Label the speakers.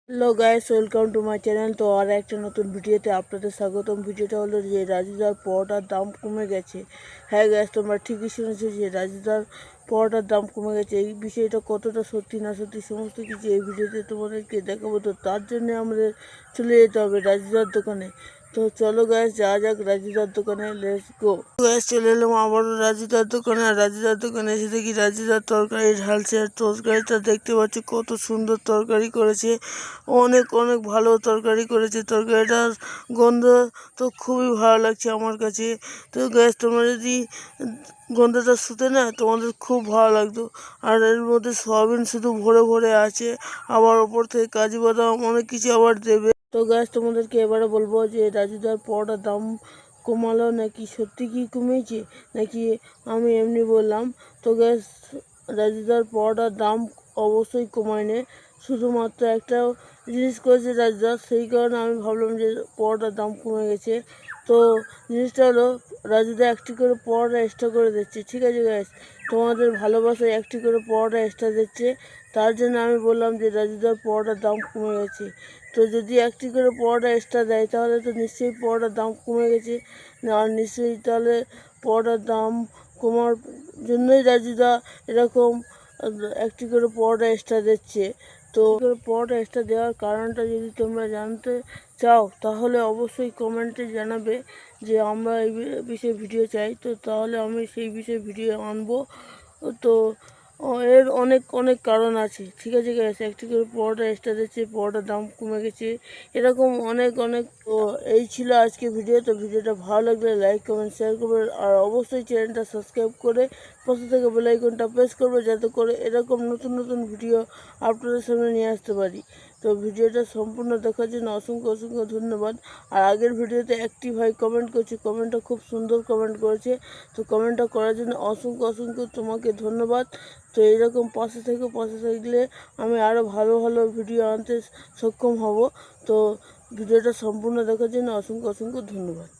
Speaker 1: Hello guys, welcome to my channel. তো আর একটা নতুন ভিডিওতে আপনাদের স্বাগতম। ভিডিওটা হলো যে রাজুদার পরোটার দাম কমে গেছে। হ্যাঁ গাইস, তোমরা ঠিকই শুনেছো যে রাজুদার পরোটার দাম কমে গেছে। এই বিষয়টা কতটা সত্যি না সত্যি সমস্ত কিছু এই ভিডিওতে তোমাদেরকে দেখাবো। তো তার জন্য আমাদের চলে যেতে হবে রাজুদার দোকানে। তো চলো গাইস, যাওয়া যাক রাজুদার দোকানে, লেটস গো। গাইস, চলে এলাম আবারও রাজুদার দোকানে। আর রাজুদার দোকানে এসে দেখি রাজুদার তরকারি ঢালছে। আর তরকারিটা দেখতে পাচ্ছি কত সুন্দর তরকারি করেছে, অনেক অনেক ভালো তরকারি করেছে। তরকারিটার গন্ধ তো খুবই ভালো লাগছে আমার কাছে। তো গ্যাস, তোমরা যদি গন্ধটা শুতে না তোমাদের খুব ভালো লাগতো। আর এর মধ্যে সয়াবিন শুধু ভরে ভরে আছে, আবার ওপর থেকে কাজু বাদাম অনেক কিছু আবার দেবে। তো গ্যাস, তোমাদেরকে এবারে বলবো যে রাজুদার পরোটার দাম কমালো নাকি সত্যি কি কমেছে, নাকি আমি এমনি বললাম। তো গ্যাস, রাজুদার পরোটার দাম অবশ্যই কমায়নি, শুধুমাত্র একটা জিনিস করেছে রাজুদা, সেই কারণে আমি ভাবলাম যে পরোটার দাম কমে গেছে। তো জিনিসটা হলো, রাজুদা একটি করে পরোটা এক্সট্রা করে দিচ্ছে। ঠিক আছে গাইস, তোমাদের ভালোবাসায় একটি করে পরোটা এক্সট্রা দিচ্ছে, তার জন্য আমি বললাম যে রাজুদার পরোটার দাম কমে গেছে। তো যদি একটি করে পরোটা এক্সট্রা দেয় তাহলে তো নিশ্চয়ই পরোটার দাম কমে গেছে। আর নিশ্চয়ই তাহলে পরোটার দাম কমার জন্যই রাজুদা এরকম একটি করে পরোটা এক্সট্রা দিচ্ছে। তো পরোটা এক্সট্রা দেওয়ার কারণটা যদি তোমরা জানতে চাও তাহলে অবশ্যই কমেন্টে জানাবে যে আমরা এই বিষয়ে ভিডিও চাই। তো তাহলে আমি সেই বিষয়ে ভিডিও আনবো। তো এর অনেক অনেক কারণ আছে। ঠিক আছে গাইস, একটি করে পরোটা এক্সট্রা দিচ্ছে, পরোটার দাম কমে গেছে, এরকম অনেক অনেক। তো এই ছিল আজকে ভিডিও। তো ভিডিওটা ভালো লাগলে লাইক কমেন্ট শেয়ার করবে, আর অবশ্যই চ্যানেলটা সাবস্ক্রাইব করে পাশে থেকে বেল আইকনটা প্রেস করবে, যাতে করে এরকম নতুন নতুন ভিডিও আপনাদের সামনে নিয়ে আসতে পারি। তো ভিডিওটা সম্পূর্ণ দেখার জন্য অসংখ্য অসংখ্য ধন্যবাদ। আর আগের ভিডিওতে একটি ভাই কমেন্ট করেছে, কমেন্টটা খুব সুন্দর কমেন্ট করেছে। তো কমেন্টটা করার জন্য অসংখ্য অসংখ্য তোমাকে ধন্যবাদ। তো এইরকম পাশে থাকলে আমি আরও ভালো ভালো ভিডিও আনতে সক্ষম হব। তো ভিডিওটা সম্পূর্ণ দেখার জন্য অসংখ্য অসংখ্য ধন্যবাদ।